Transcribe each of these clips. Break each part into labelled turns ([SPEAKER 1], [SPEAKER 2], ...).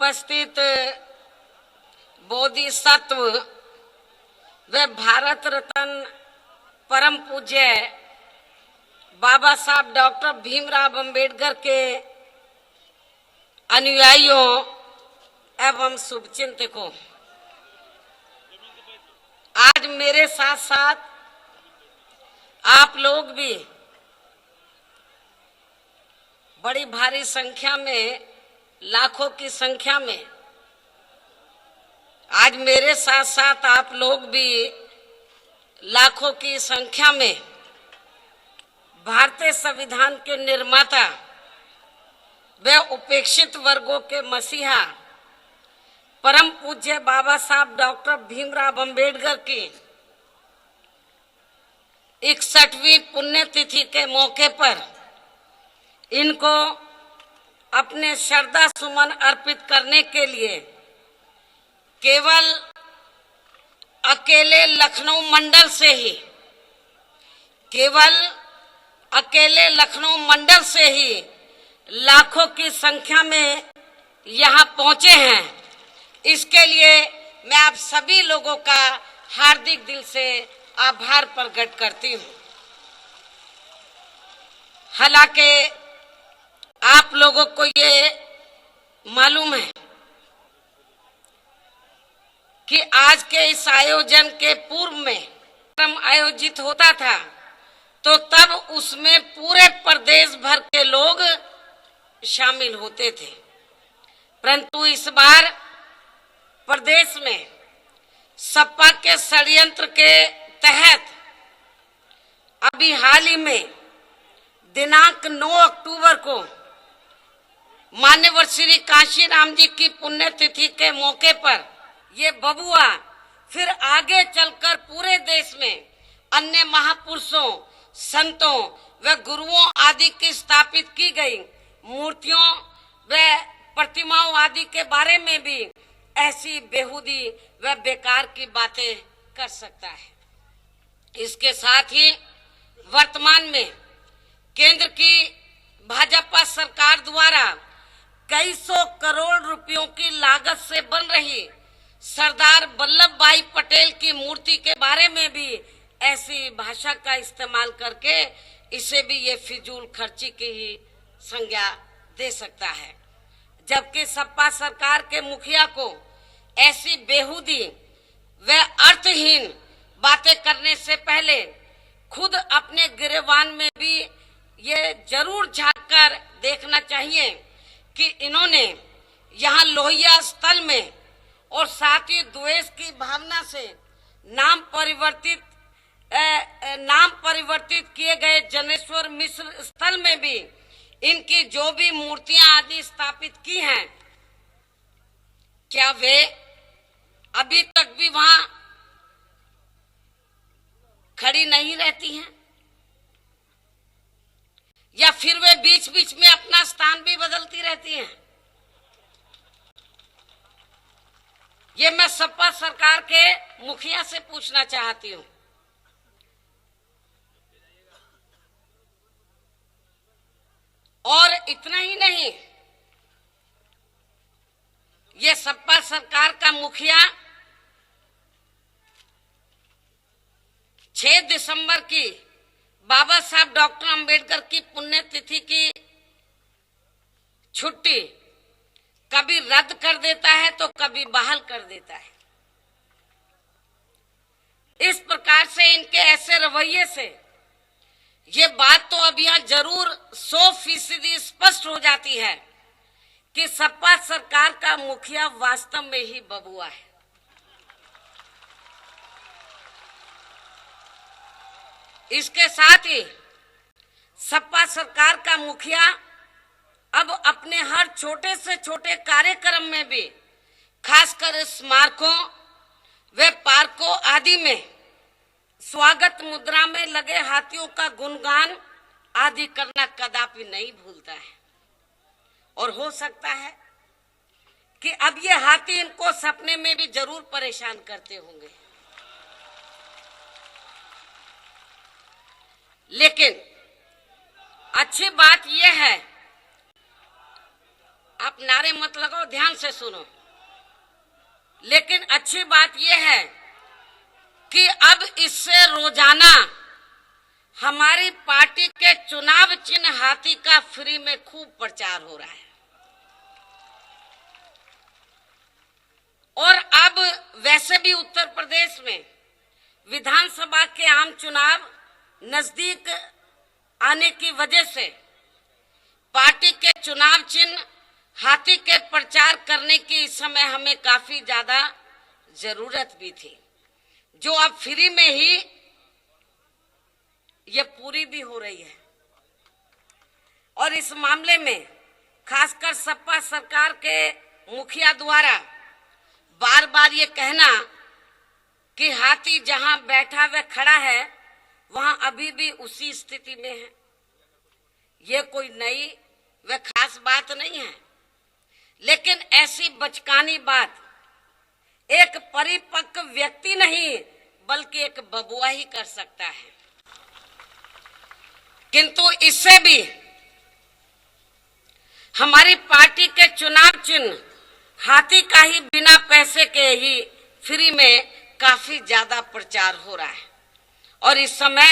[SPEAKER 1] उपस्थित बोधिसत्व व भारत रत्न परम पूज्य बाबा साहब डॉक्टर भीमराव अंबेडकर के अनुयायियों एवं शुभचिंतकों, आज मेरे साथ साथ आप लोग भी बड़ी भारी संख्या में, लाखों की संख्या में आज मेरे साथ साथ आप लोग भी लाखों की संख्या में भारतीय संविधान के निर्माता व उपेक्षित वर्गों के मसीहा परम पूज्य बाबा साहब डॉक्टर भीमराव अंबेडकर की 61वीं पुण्यतिथि के मौके पर इनको अपने श्रद्धा सुमन अर्पित करने के लिए केवल अकेले लखनऊ मंडल से ही लाखों की संख्या में यहाँ पहुंचे हैं। इसके लिए मैं आप सभी लोगों का हार्दिक दिल से आभार प्रकट करती हूँ। हालांकि आप लोगों को ये मालूम है कि आज के इस आयोजन के पूर्व में कार्यक्रम आयोजित होता था तो तब उसमें पूरे प्रदेश भर के लोग शामिल होते थे, परंतु इस बार प्रदेश में सपा के षड्यंत्र के तहत अभी हाल ही में दिनांक 9 अक्टूबर को मान्यवर श्री कांशीराम जी की पुण्यतिथि के मौके पर ये बबुआ फिर आगे चलकर पूरे देश में अन्य महापुरुषों, संतों व गुरुओं आदि की स्थापित की गई मूर्तियों व प्रतिमाओं आदि के बारे में भी ऐसी बेहूदी व बेकार की बातें कर सकता है। इसके साथ ही वर्तमान में केंद्र की भाजपा सरकार द्वारा कई सौ करोड़ रुपयों की लागत से बन रही सरदार वल्लभ भाई पटेल की मूर्ति के बारे में भी ऐसी भाषा का इस्तेमाल करके इसे भी ये फिजूल खर्ची की ही संज्ञा दे सकता है, जबकि सपा सरकार के मुखिया को ऐसी बेहूदी व अर्थहीन बातें करने से पहले खुद अपने गिरेबान में भी ये जरूर झांक कर देखना चाहिए कि इन्होंने यहाँ लोहिया स्थल में और साथ ही द्वेष की भावना से नाम परिवर्तित किए गए जनेश्वर मिश्र स्थल में भी इनकी जो भी मूर्तियां आदि स्थापित की हैं, क्या वे अभी तक भी वहां खड़ी नहीं रहती हैं या फिर वे बीच बीच में अपना स्थान भी बदलती रहती हैं? ये मैं सपा सरकार के मुखिया से पूछना चाहती हूँ। और इतना ही नहीं, ये सपा सरकार का मुखिया 6 दिसंबर की बाबा साहब डॉक्टर अंबेडकर की पुण्यतिथि की छुट्टी कभी रद्द कर देता है तो कभी बहाल कर देता है। इस प्रकार से इनके ऐसे रवैये से ये बात तो अब यहाँ जरूर 100% स्पष्ट हो जाती है कि सपा सरकार का मुखिया वास्तव में ही बबुआ है। इसके साथ ही सपा सरकार का मुखिया अब अपने हर छोटे से छोटे कार्यक्रम में भी, खासकर स्मारकों व पार्कों आदि में स्वागत मुद्रा में लगे हाथियों का गुणगान आदि करना कदापि नहीं भूलता है। और हो सकता है कि अब ये हाथी इनको सपने में भी जरूर परेशान करते होंगे, लेकिन अच्छी बात यह है, आप नारे मत लगाओ, ध्यान से सुनो। लेकिन अच्छी बात यह है कि अब इससे रोजाना हमारी पार्टी के चुनाव चिन्ह हाथी का फ्री में खूब प्रचार हो रहा है। और अब वैसे भी उत्तर प्रदेश में विधानसभा के आम चुनाव नजदीक आने की वजह से पार्टी के चुनाव चिन्ह हाथी के प्रचार करने की इस समय हमें काफी ज्यादा जरूरत भी थी, जो अब फ्री में ही ये पूरी भी हो रही है। और इस मामले में खासकर सपा सरकार के मुखिया द्वारा बार बार ये कहना कि हाथी जहां बैठा व खड़ा है वहां अभी भी उसी स्थिति में है, ये कोई नई व खास बात नहीं है। लेकिन ऐसी बचकानी बात एक परिपक्व व्यक्ति नहीं बल्कि एक बबुआ ही कर सकता है। किंतु इससे भी हमारी पार्टी के चुनाव चिन्ह हाथी का ही बिना पैसे के ही फ्री में काफी ज्यादा प्रचार हो रहा है। और इस समय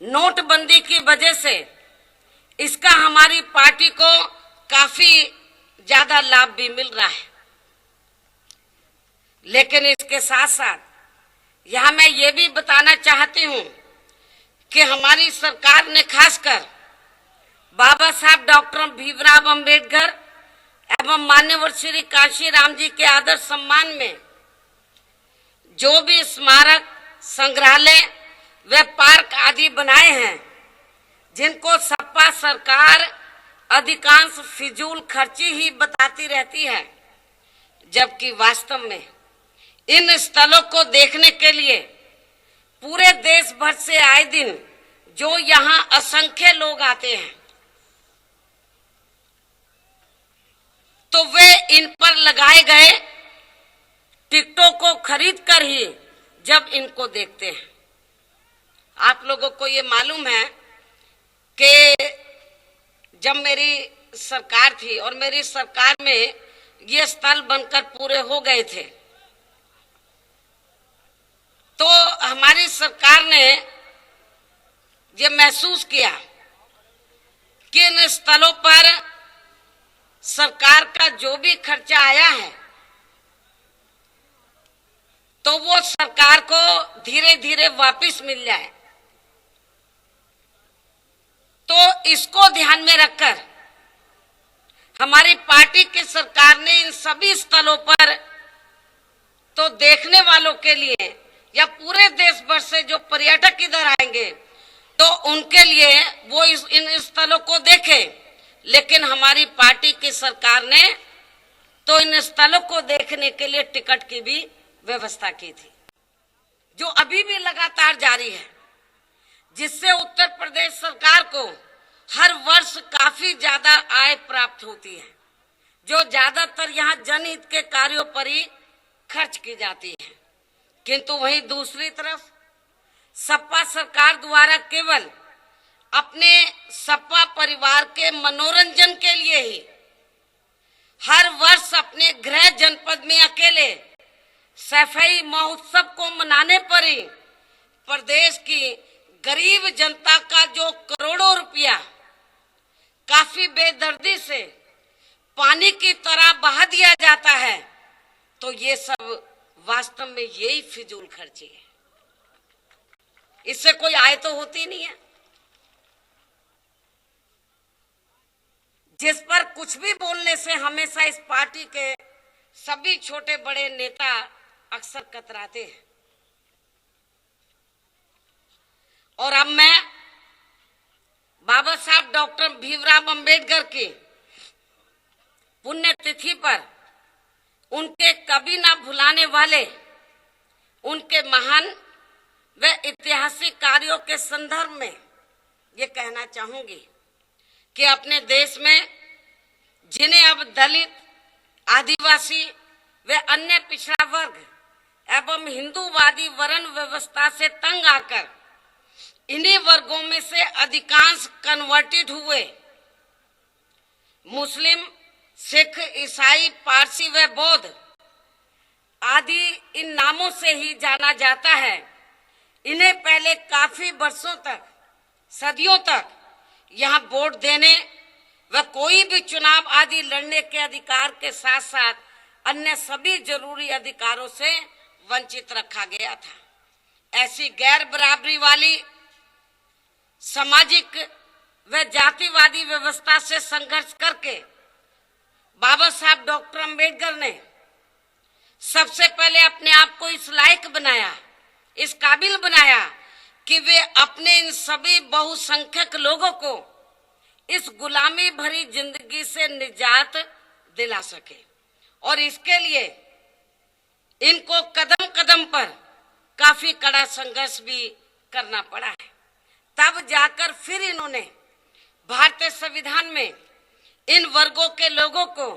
[SPEAKER 1] नोटबंदी की वजह से इसका हमारी पार्टी को काफी ज्यादा लाभ भी मिल रहा है। लेकिन इसके साथ साथ यहां मैं ये भी बताना चाहती हूं कि हमारी सरकार ने खासकर बाबा साहब डॉक्टर भीमराव अंबेडकर एवं मान्यवर श्री कांशीराम जी के आदर सम्मान में जो भी स्मारक, संग्रहालय व पार्क आदि बनाए हैं, जिनको सपा सरकार अधिकांश फिजूल खर्ची ही बताती रहती है, जबकि वास्तव में इन स्थलों को देखने के लिए पूरे देश भर से आए दिन जो यहाँ असंख्य लोग आते हैं, तो वे इन पर लगाए गए टिकटों को खरीद कर ही जब इनको देखते हैं। आप लोगों को ये मालूम है कि जब मेरी सरकार थी और मेरी सरकार में ये स्थल बनकर पूरे हो गए थे, तो हमारी सरकार ने ये महसूस किया कि इन स्थलों पर सरकार का जो भी खर्चा आया है तो वो सरकार को धीरे धीरे वापस मिल जाए। तो इसको ध्यान में रखकर हमारी पार्टी की सरकार ने इन सभी स्थलों पर तो देखने वालों के लिए या पूरे देश भर से जो पर्यटक इधर आएंगे तो उनके लिए वो इन स्थलों को देखें। लेकिन हमारी पार्टी की सरकार ने तो इन स्थलों को देखने के लिए टिकट की भी व्यवस्था की थी, जो अभी भी लगातार जारी है, जिससे उत्तर प्रदेश सरकार को हर वर्ष काफी ज्यादा आय प्राप्त होती है, जो ज्यादातर यहाँ जनहित के कार्यों पर ही खर्च की जाती है। किंतु वहीं दूसरी तरफ सपा सरकार द्वारा केवल अपने सपा परिवार के मनोरंजन के लिए ही हर वर्ष अपने गृह जनपद में अकेले सफाई महोत्सव को मनाने पर ही प्रदेश की गरीब जनता का जो करोड़ों रुपया काफी बेदर्दी से पानी की तरह बहा दिया जाता है, तो ये सब वास्तव में यही फिजूल खर्ची है। इससे कोई आय तो होती नहीं है। जिस पर कुछ भी बोलने से हमेशा इस पार्टी के सभी छोटे बड़े नेता अक्सर कतराते हैं। और अब मैं बाबा साहब डॉक्टर भीमराव अंबेडकर की पुण्यतिथि पर उनके कभी ना भुलाने वाले उनके महान व ऐतिहासिक कार्यों के संदर्भ में ये कहना चाहूंगी कि अपने देश में जिन्हें अब दलित, आदिवासी व अन्य पिछड़ा वर्ग एवं हिंदूवादी वर्ण व्यवस्था से तंग आकर इन्हीं वर्गों में से अधिकांश कन्वर्टेड हुए, मुस्लिम, सिख, ईसाई, पारसी व बौद्ध आदि इन नामों से ही जाना जाता है। इन्हें पहले काफी वर्षों तक, सदियों तक यहाँ वोट देने व कोई भी चुनाव आदि लड़ने के अधिकार के साथ साथ अन्य सभी जरूरी अधिकारों से वंचित रखा गया था। ऐसी गैर बराबरी वाली सामाजिक व जातिवादी व्यवस्था से संघर्ष करके बाबा साहब डॉक्टर अंबेडकर ने सबसे पहले अपने आप को इस लायक बनाया, इस काबिल बनाया कि वे अपने इन सभी बहुसंख्यक लोगों को इस गुलामी भरी जिंदगी से निजात दिला सके। और इसके लिए इनको कदम कदम पर काफी कड़ा संघर्ष भी करना पड़ा है। तब जाकर फिर इन्होंने भारतीय संविधान में इन वर्गों के लोगों को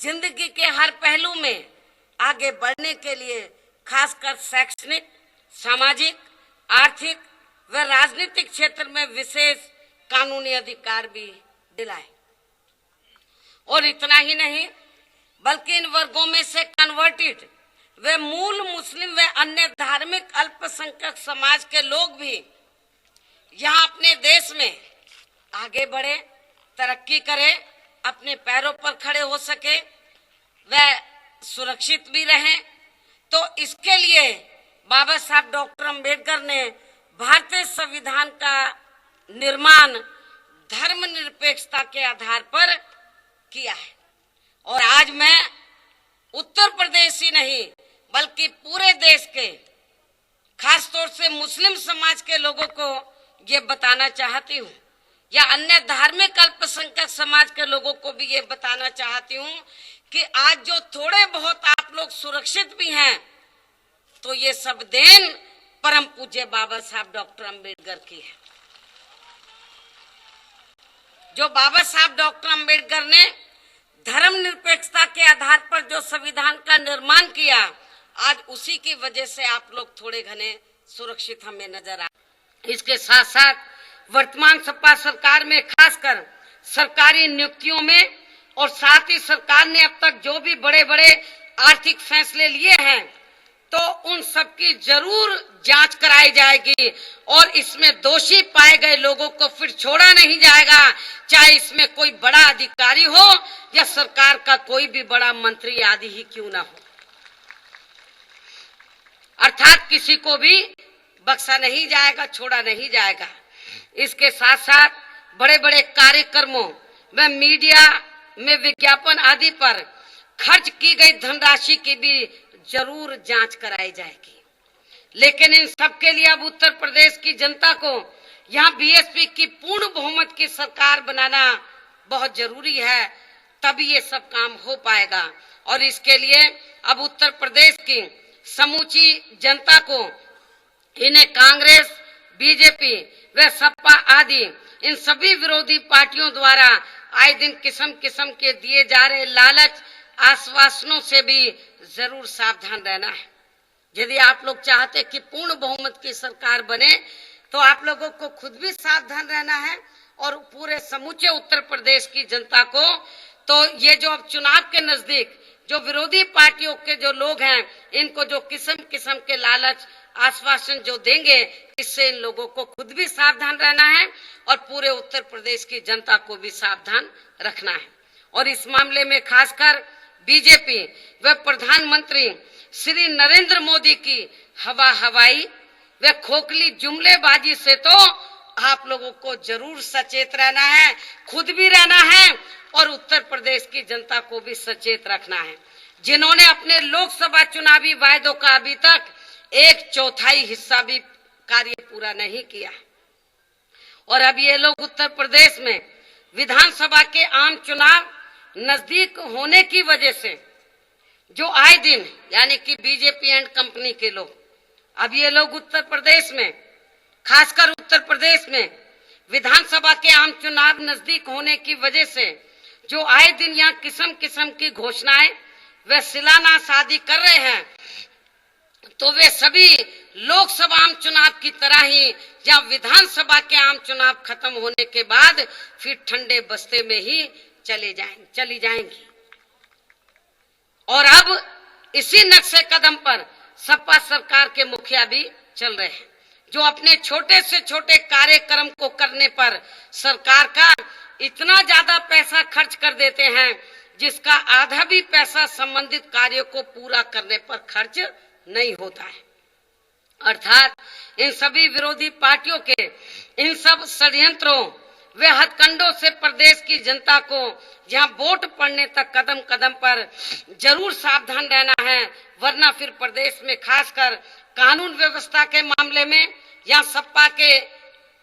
[SPEAKER 1] जिंदगी के हर पहलू में आगे बढ़ने के लिए खासकर शैक्षणिक, सामाजिक, आर्थिक व राजनीतिक क्षेत्र में विशेष कानूनी अधिकार भी दिलाए। और इतना ही नहीं बल्कि इन वर्गों में से कन्वर्टेड वे मूल मुस्लिम व अन्य धार्मिक अल्पसंख्यक समाज के लोग भी यहाँ अपने देश में आगे बढ़े, तरक्की करे, अपने पैरों पर खड़े हो सके, व सुरक्षित भी रहें। तो इसके लिए बाबा साहब डॉक्टर अंबेडकर ने भारतीय संविधान का निर्माण धर्मनिरपेक्षता के आधार पर किया है। और आज मैं उत्तर प्रदेश ही नहीं बल्कि पूरे देश के खासतौर से मुस्लिम समाज के लोगों को ये बताना चाहती हूँ, या अन्य धार्मिक अल्पसंख्यक समाज के लोगों को भी ये बताना चाहती हूँ कि आज जो थोड़े बहुत आप लोग सुरक्षित भी हैं, तो ये सब देन परम पूज्य बाबा साहब डॉक्टर अंबेडकर की है। जो बाबा साहब डॉक्टर अंबेडकर ने धर्मनिरपेक्षता के आधार पर जो संविधान का निर्माण किया, आज उसी की वजह से आप लोग थोड़े घने सुरक्षित हमें नजर आ। इसके साथ साथ वर्तमान सपा सरकार में खासकर सरकारी नियुक्तियों में और साथ ही सरकार ने अब तक जो भी बड़े बड़े आर्थिक फैसले लिए हैं, तो उन सब की जरूर जांच कराई जाएगी और इसमें दोषी पाए गए लोगों को फिर छोड़ा नहीं जाएगा, चाहे इसमें कोई बड़ा अधिकारी हो या सरकार का कोई भी बड़ा मंत्री आदि ही क्यों ना हो। अर्थात किसी को भी बख्शा नहीं जाएगा, छोड़ा नहीं जाएगा। इसके साथ साथ बड़े बड़े कार्यक्रमों व मीडिया में विज्ञापन आदि पर खर्च की गई धनराशि की भी जरूर जांच कराई जाएगी। लेकिन इन सब के लिए अब उत्तर प्रदेश की जनता को यहाँ बीएसपी की पूर्ण बहुमत की सरकार बनाना बहुत जरूरी है, तभी ये सब काम हो पाएगा। और इसके लिए अब उत्तर प्रदेश की समूची जनता को इन्हें कांग्रेस, बीजेपी व सपा आदि इन सभी विरोधी पार्टियों द्वारा आए दिन किस्म किस्म के दिए जा रहे लालच आश्वासनों से भी जरूर सावधान रहना है। यदि आप लोग चाहते कि पूर्ण बहुमत की सरकार बने, तो आप लोगों को खुद भी सावधान रहना है और पूरे समूचे उत्तर प्रदेश की जनता को। तो ये जो अब चुनाव के नजदीक जो विरोधी पार्टियों के जो लोग हैं, इनको जो किस्म किस्म के लालच आश्वासन जो देंगे, इससे इन लोगों को खुद भी सावधान रहना है और पूरे उत्तर प्रदेश की जनता को भी सावधान रखना है। और इस मामले में खासकर बीजेपी व प्रधानमंत्री श्री नरेंद्र मोदी की हवाई व खोखली जुमलेबाजी से तो आप लोगों को जरूर सचेत रहना है, खुद भी रहना है और उत्तर प्रदेश की जनता को भी सचेत रखना है। जिन्होंने अपने लोकसभा चुनावी वायदों का अभी तक 1/4 हिस्सा भी कार्य पूरा नहीं किया, और अब ये लोग उत्तर प्रदेश में विधानसभा के आम चुनाव नजदीक होने की वजह से जो आए दिन यानी कि बीजेपी एंड कंपनी के लोग, अब ये लोग उत्तर प्रदेश में, खासकर उत्तर प्रदेश में विधानसभा के आम चुनाव नजदीक होने की वजह से जो आए दिन यहाँ किस्म किस्म की घोषणाएं व शिलान्यास आदि कर रहे हैं, तो वे सभी लोकसभा आम चुनाव की तरह ही या विधानसभा के आम चुनाव खत्म होने के बाद फिर ठंडे बस्ते में ही चली जाएंगी। और अब इसी नक्शे कदम पर सपा सरकार के मुखिया भी चल रहे हैं, जो अपने छोटे से छोटे कार्यक्रम को करने पर सरकार का इतना ज्यादा पैसा खर्च कर देते हैं, जिसका आधा भी पैसा संबंधित कार्यों को पूरा करने पर खर्च नहीं होता है। अर्थात इन सभी विरोधी पार्टियों के इन सब षड्यंत्रों वे हथकंडों से प्रदेश की जनता को जहां वोट पड़ने तक कदम कदम पर जरूर सावधान रहना है, वरना फिर प्रदेश में खासकर कानून व्यवस्था के मामले में या सपा के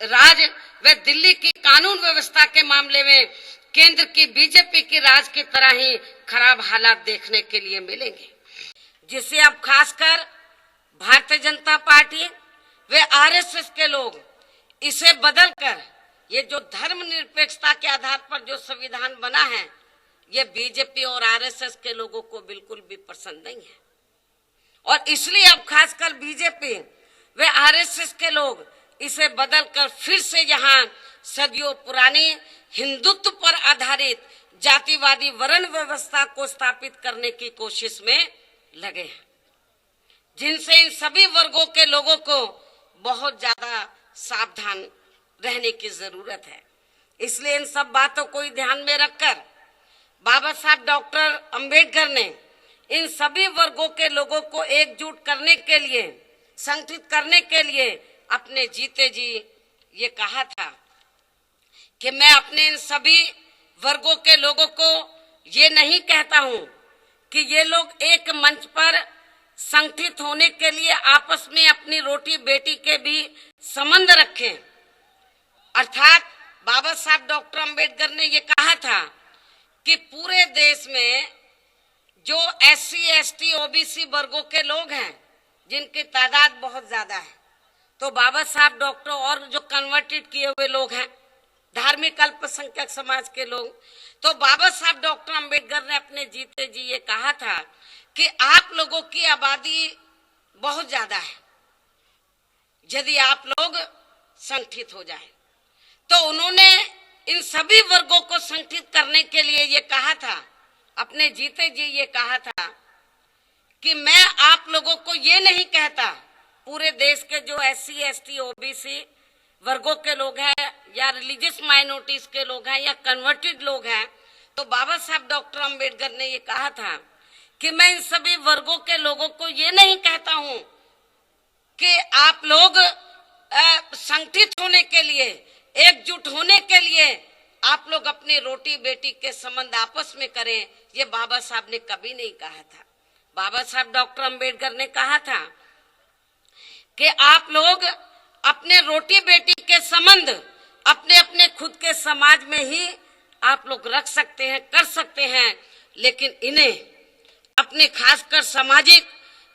[SPEAKER 1] राज व दिल्ली की कानून व्यवस्था के मामले में केंद्र की बीजेपी की राज की तरह ही खराब हालात देखने के लिए मिलेंगे, जिसे अब खासकर भारतीय जनता पार्टी व आरएसएस के लोग इसे बदलकर ये जो धर्मनिरपेक्षता के आधार पर जो संविधान बना है, ये बीजेपी और आरएसएस के लोगों को बिल्कुल भी पसंद नहीं है। और इसलिए अब खासकर बीजेपी व आरएसएस के लोग इसे बदलकर फिर से यहाँ सदियों पुरानी हिंदुत्व पर आधारित जातिवादी वर्ण व्यवस्था को स्थापित करने की कोशिश में लगे हैं, जिनसे इन सभी वर्गों के लोगों को बहुत ज्यादा सावधान रहने की जरूरत है। इसलिए इन सब बातों को ध्यान में रखकर बाबा साहब डॉक्टर अंबेडकर ने इन सभी वर्गों के लोगों को एकजुट करने के लिए, संगठित करने के लिए अपने जीते जी ये कहा था कि मैं अपने इन सभी वर्गों के लोगों को ये नहीं कहता हूं कि ये लोग एक मंच पर संगठित होने के लिए आपस में अपनी रोटी बेटी के भी संबंध रखें। अर्थात बाबा साहब डॉक्टर अंबेडकर ने ये कहा था कि पूरे देश में जो एससी, एसटी, ओबीसी वर्गों के लोग हैं, जिनकी तादाद बहुत ज्यादा है, तो बाबा साहब डॉक्टर और जो कन्वर्टेड किए हुए लोग हैं, धार्मिक अल्पसंख्यक समाज के लोग, तो बाबा साहब डॉक्टर अंबेडकर ने अपने जीते जी ये कहा था कि आप लोगों की आबादी बहुत ज्यादा है, यदि आप लोग संगठित हो जाएं, तो उन्होंने इन सभी वर्गों को संगठित करने के लिए ये कहा था, अपने जीते जी ये कहा था कि मैं आप लोगों को ये नहीं कहता, पूरे देश के जो एससी, एसटी, ओबीसी वर्गों के लोग हैं या रिलीजियस माइनॉरिटीज के लोग हैं या कन्वर्टेड लोग हैं, तो बाबा साहब डॉक्टर अंबेडकर ने ये कहा था कि मैं इन सभी वर्गों के लोगों को ये नहीं कहता हूं कि आप लोग संगठित होने के लिए, एकजुट होने के लिए आप लोग अपनी रोटी बेटी के संबंध आपस में करें। ये बाबा साहब ने कभी नहीं कहा था। बाबा साहब डॉक्टर अंबेडकर ने कहा था कि आप लोग अपने रोटी बेटी के संबंध अपने अपने खुद के समाज में ही आप लोग रख सकते हैं, कर सकते हैं, लेकिन इन्हें अपने खासकर सामाजिक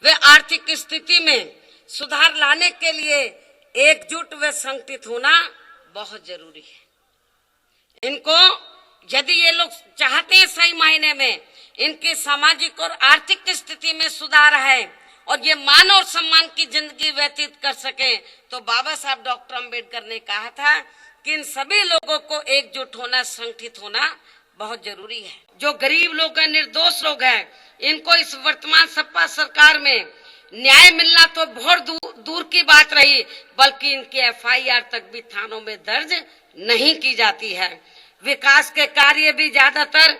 [SPEAKER 1] व आर्थिक स्थिति में सुधार लाने के लिए एकजुट व संगठित होना बहुत जरूरी है। इनको यदि ये लोग चाहते हैं सही मायने में इनकी सामाजिक और आर्थिक स्थिति में सुधार है और ये मान और सम्मान की जिंदगी व्यतीत कर सके, तो बाबा साहब डॉक्टर अंबेडकर ने कहा था कि इन सभी लोगों को एकजुट होना, संगठित होना बहुत जरूरी है। जो गरीब लोग हैं, निर्दोष लोग हैं, इनको इस वर्तमान सपा सरकार में न्याय मिलना तो बहुत दूर की बात रही, बल्कि इनके एफआईआर तक भी थानों में दर्ज नहीं की जाती है। विकास के कार्य भी ज्यादातर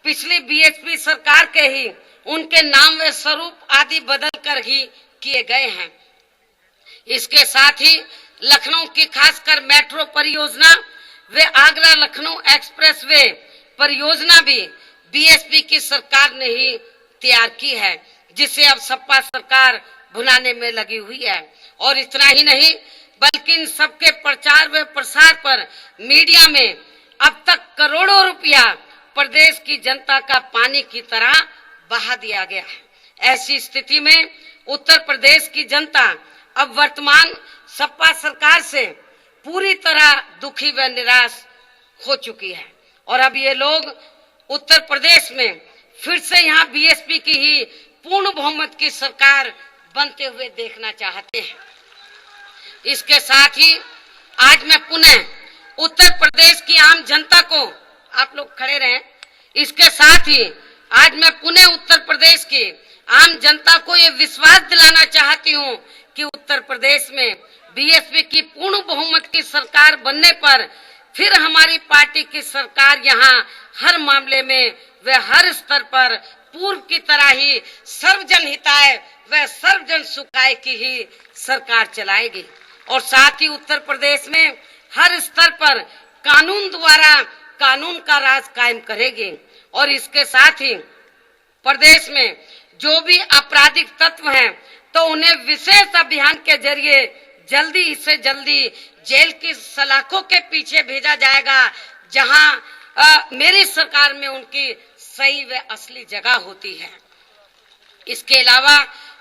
[SPEAKER 1] पिछली बीएसपी सरकार के ही उनके नाम व स्वरूप आदि बदल कर ही किए गए हैं। इसके साथ ही लखनऊ की खासकर मेट्रो परियोजना व आगरा लखनऊ एक्सप्रेस वे परियोजना भी बीएसपी की सरकार ने ही तैयार की है, जिसे अब सपा सरकार भुनाने में लगी हुई है। और इतना ही नहीं, बल्कि इन सबके प्रचार व प्रसार पर मीडिया में अब तक करोड़ों रुपया प्रदेश की जनता का पानी की तरह बहा दिया गया है। ऐसी स्थिति में उत्तर प्रदेश की जनता अब वर्तमान सपा सरकार से पूरी तरह दुखी व निराश हो चुकी है और अब ये लोग उत्तर प्रदेश में फिर से यहाँ बीएसपी की ही पूर्ण बहुमत की सरकार बनते हुए देखना चाहते हैं। इसके साथ ही आज मैं पुनः उत्तर प्रदेश की आम जनता को आप लोग खड़े रहें। इसके साथ ही आज मैं पुणे उत्तर प्रदेश की आम जनता को ये विश्वास दिलाना चाहती हूँ कि उत्तर प्रदेश में बीएसपी की पूर्ण बहुमत की सरकार बनने पर फिर हमारी पार्टी की सरकार यहाँ हर मामले में व हर स्तर पर पूर्व की तरह ही सर्वजन हिताय व सर्वजन सुखाय की ही सरकार चलाएगी। और साथ ही उत्तर प्रदेश में हर स्तर पर कानून द्वारा कानून का राज कायम करेगी। और इसके साथ ही प्रदेश में जो भी आपराधिक तत्व हैं तो उन्हें विशेष अभियान के जरिए जल्दी से जल्दी जेल की सलाखों के पीछे भेजा जाएगा, जहां मेरी सरकार में उनकी सही व असली जगह होती है। इसके अलावा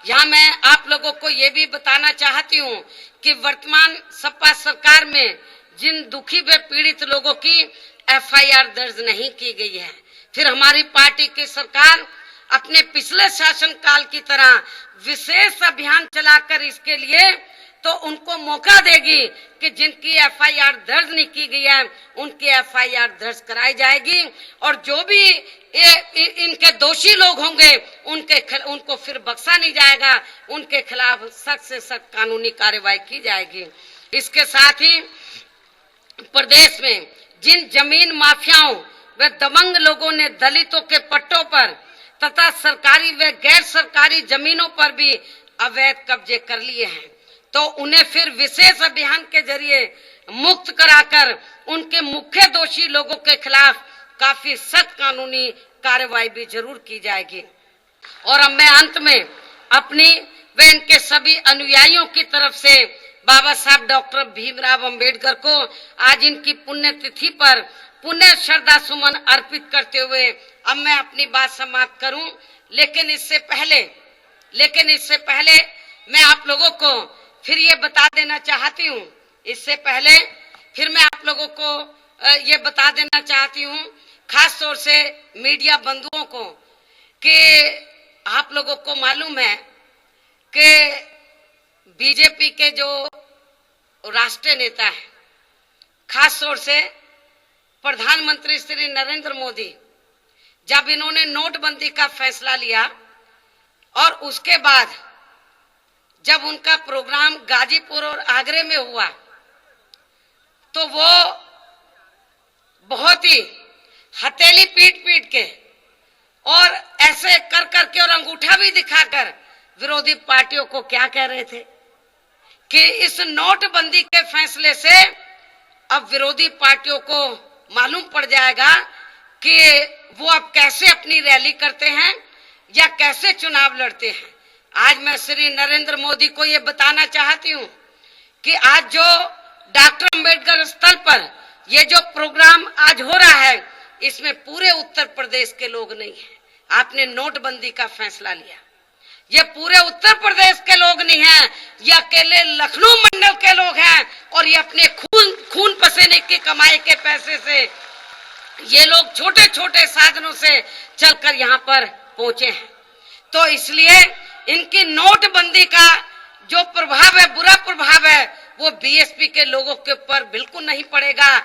[SPEAKER 1] यहाँ मैं आप लोगों को ये भी बताना चाहती हूँ कि वर्तमान सपा सरकार में जिन दुखी व पीड़ित लोगों की एफआईआर दर्ज नहीं की गई है, फिर हमारी पार्टी की सरकार अपने पिछले शासन काल की तरह विशेष अभियान चलाकर इसके लिए तो उनको मौका देगी कि जिनकी एफआईआर दर्ज नहीं की गई है उनकी एफआईआर दर्ज कराई जाएगी। और जो भी इनके दोषी लोग होंगे उनको फिर बख्शा नहीं जाएगा, उनके खिलाफ सख्त से सख्त कानूनी कार्रवाई की जाएगी। इसके साथ ही प्रदेश में जिन जमीन माफियाओं व दबंग लोगों ने दलितों के पट्टों पर तथा सरकारी व गैर सरकारी जमीनों पर भी अवैध कब्जे कर लिए हैं, तो उन्हें फिर विशेष अभियान के जरिए मुक्त कराकर उनके मुख्य दोषी लोगों के खिलाफ काफी सख्त कानूनी कार्रवाई भी जरूर की जाएगी। और अब मैं अंत में अपनी व इनके सभी अनुयायियों की तरफ से बाबा साहब डॉक्टर भीमराव अंबेडकर को आज इनकी पुण्यतिथि पर पुण्य श्रद्धा सुमन अर्पित करते हुए अब मैं अपनी बात समाप्त करूं। लेकिन इससे पहले मैं आप लोगों को फिर ये बता देना चाहती हूँ ये बता देना चाहती हूँ खास तौर से मीडिया बंधुओं को कि आप लोगों को मालूम है कि बीजेपी के जो राष्ट्रीय नेता है, खास तौर से प्रधानमंत्री श्री नरेंद्र मोदी, जब इन्होंने नोटबंदी का फैसला लिया और उसके बाद जब उनका प्रोग्राम गाजीपुर और आगरे में हुआ तो वो बहुत ही हथेली पीट के और ऐसे कर करके और अंगूठा भी दिखाकर विरोधी पार्टियों को क्या कह रहे थे कि इस नोटबंदी के फैसले से अब विरोधी पार्टियों को मालूम पड़ जाएगा कि वो अब कैसे अपनी रैली करते हैं या कैसे चुनाव लड़ते हैं। आज मैं श्री नरेंद्र मोदी को ये बताना चाहती हूँ कि आज जो डॉक्टर अंबेडकर स्थल पर ये जो प्रोग्राम आज हो रहा है इसमें पूरे उत्तर प्रदेश के लोग नहीं हैं। आपने नोटबंदी का फैसला लिया, ये पूरे उत्तर प्रदेश के लोग नहीं हैं, ये अकेले लखनऊ मंडल के लोग हैं और ये अपने खून पसीने की कमाई के पैसे से ये लोग छोटे छोटे साधनों से चलकर यहाँ पर पहुंचे हैं। तो इसलिए इनकी नोटबंदी का जो प्रभाव है, बुरा प्रभाव है, वो बीएसपी के लोगों के ऊपर बिल्कुल नहीं पड़ेगा,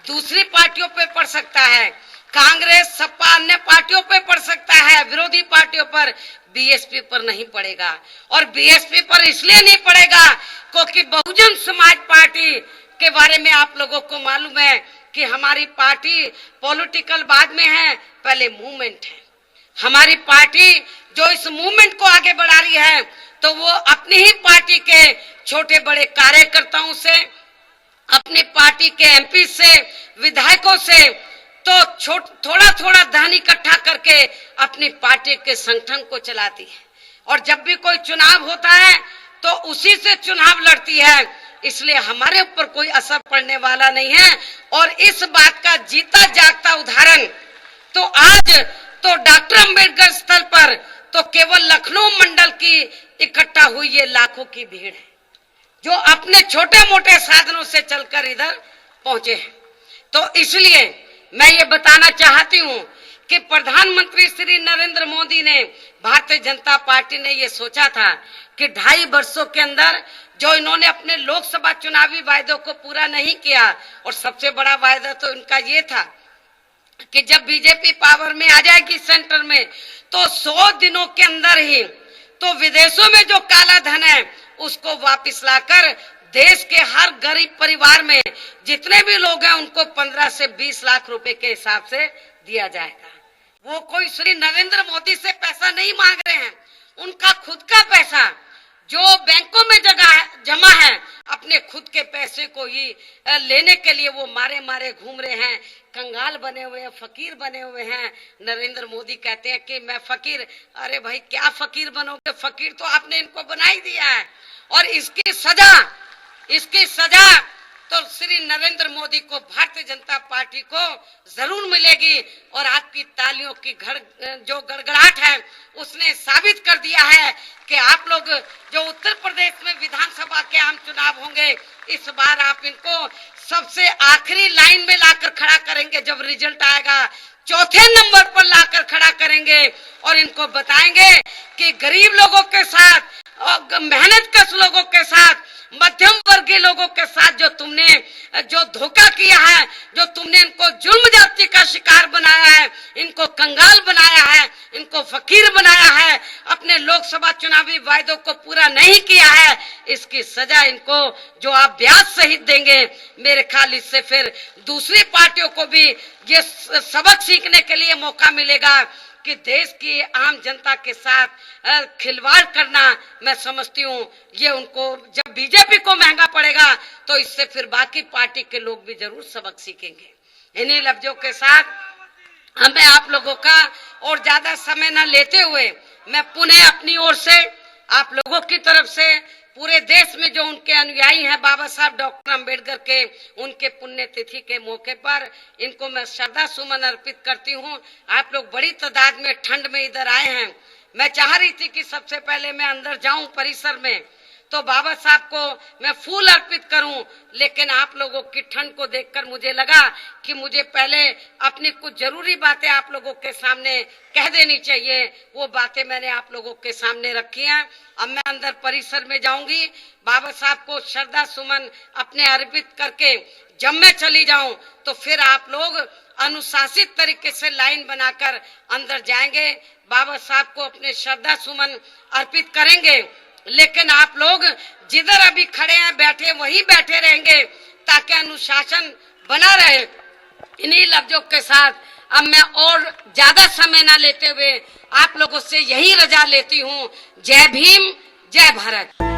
[SPEAKER 1] दूसरी पार्टियों पे पड़ सकता है, कांग्रेस सपा अन्य पार्टियों पे पड़ सकता है, विरोधी पार्टियों पर, बीएसपी पर नहीं पड़ेगा। और बीएसपी पर इसलिए नहीं पड़ेगा क्योंकि बहुजन समाज पार्टी के बारे में आप लोगों को मालूम है कि हमारी पार्टी पॉलिटिकल बाद में है, पहले मूवमेंट है। हमारी पार्टी जो इस मूवमेंट को आगे बढ़ा रही है तो वो अपनी ही पार्टी के छोटे बड़े कार्यकर्ताओं से, अपनी पार्टी के एमपी से, विधायकों से तो थोड़ा थोड़ा धन इकट्ठा करके अपनी पार्टी के संगठन को चलाती है। और जब भी कोई चुनाव होता है तो उसी से चुनाव लड़ती है, इसलिए हमारे ऊपर कोई असर पड़ने वाला नहीं है। और इस बात का जीता जागता उदाहरण तो आज तो डॉक्टर अंबेडकर स्थल पर तो केवल लखनऊ मंडल की इकट्ठा हुई ये लाखों की भीड़ है जो अपने छोटे मोटे साधनों से चलकर इधर पहुंचे हैं। तो इसलिए मैं ये बताना चाहती हूँ कि प्रधानमंत्री श्री नरेंद्र मोदी ने, भारतीय जनता पार्टी ने ये सोचा था कि 2.5 वर्षों के अंदर जो इन्होंने अपने लोकसभा चुनावी वायदों को पूरा नहीं किया, और सबसे बड़ा वायदा तो इनका ये था कि जब बीजेपी पावर में आ जाएगी सेंटर में तो 100 दिनों के अंदर ही तो विदेशों में जो काला धन है उसको वापस लाकर देश के हर गरीब परिवार में जितने भी लोग हैं उनको 15 से 20 लाख रुपए के हिसाब से दिया जाएगा। वो कोई श्री नरेंद्र मोदी से पैसा नहीं मांग रहे हैं, उनका खुद का पैसा जो बैंकों में जमा है अपने खुद के पैसे को ही लेने के लिए वो मारे मारे घूम रहे हैं, कंगाल बने हुए हैं, फकीर बने हुए हैं। नरेंद्र मोदी कहते हैं कि मैं फकीर, अरे भाई क्या फकीर बनोगे, फकीर तो आपने इनको बना ही दिया है। और इसकी सजा तो श्री नरेंद्र मोदी को, भारतीय जनता पार्टी को जरूर मिलेगी। और आपकी तालियों की जो गड़गड़ाहट है उसने साबित कर दिया है कि आप लोग जो उत्तर प्रदेश में विधानसभा के आम चुनाव होंगे इस बार आप इनको सबसे आखिरी लाइन में लाकर खड़ा करेंगे। जब रिजल्ट आएगा चौथे नंबर पर लाकर खड़ा करेंगे और इनको बताएंगे कि गरीब लोगों के साथ और मेहनत कश लोगों के साथ, मध्यम वर्गीय लोगों के साथ जो धोखा किया है, जो तुमने इनको जुल्म जाति का शिकार बनाया है, इनको कंगाल बनाया है, इनको फकीर बनाया है, अपने लोकसभा चुनावी वायदों को पूरा नहीं किया है, इसकी सजा इनको जो आप ब्याज सहित देंगे, मेरे ख्याल इससे फिर दूसरी पार्टियों को भी ये सबक सीखने के लिए मौका मिलेगा कि देश की आम जनता के साथ खिलवाड़ करना, मैं समझती हूँ ये उनको जब बीजेपी को महंगा पड़ेगा तो इससे फिर बाकी पार्टी के लोग भी जरूर सबक सीखेंगे। इन्हीं लफ्जों के साथ हमें आप लोगों का और ज्यादा समय न लेते हुए मैं पुनः अपनी ओर से आप लोगों की तरफ से पूरे देश में जो उनके अनुयायी हैं बाबा साहब डॉक्टर अंबेडकर के, उनके पुण्यतिथि के मौके पर इनको मैं श्रद्धा सुमन अर्पित करती हूं। आप लोग बड़ी तादाद में ठंड में इधर आए हैं। मैं चाह रही थी कि सबसे पहले मैं अंदर जाऊं परिसर में तो बाबा साहब को मैं फूल अर्पित करूं, लेकिन आप लोगों की ठंड को देखकर मुझे लगा कि मुझे पहले अपनी कुछ जरूरी बातें आप लोगों के सामने कह देनी चाहिए। वो बातें मैंने आप लोगों के सामने रखी हैं। अब मैं अंदर परिसर में जाऊंगी, बाबा साहब को श्रद्धा सुमन अपने अर्पित करके जब मैं चली जाऊं तो फिर आप लोग अनुशासित तरीके से लाइन बनाकर अंदर जाएंगे, बाबा साहब को अपने श्रद्धा सुमन अर्पित करेंगे। लेकिन आप लोग जिधर अभी खड़े हैं बैठे वहीं बैठे रहेंगे ताकि अनुशासन बना रहे। इन्हीं लफ्जों के साथ अब मैं और ज्यादा समय ना लेते हुए आप लोगों से यही रजा लेती हूँ। जय भीम, जय भारत।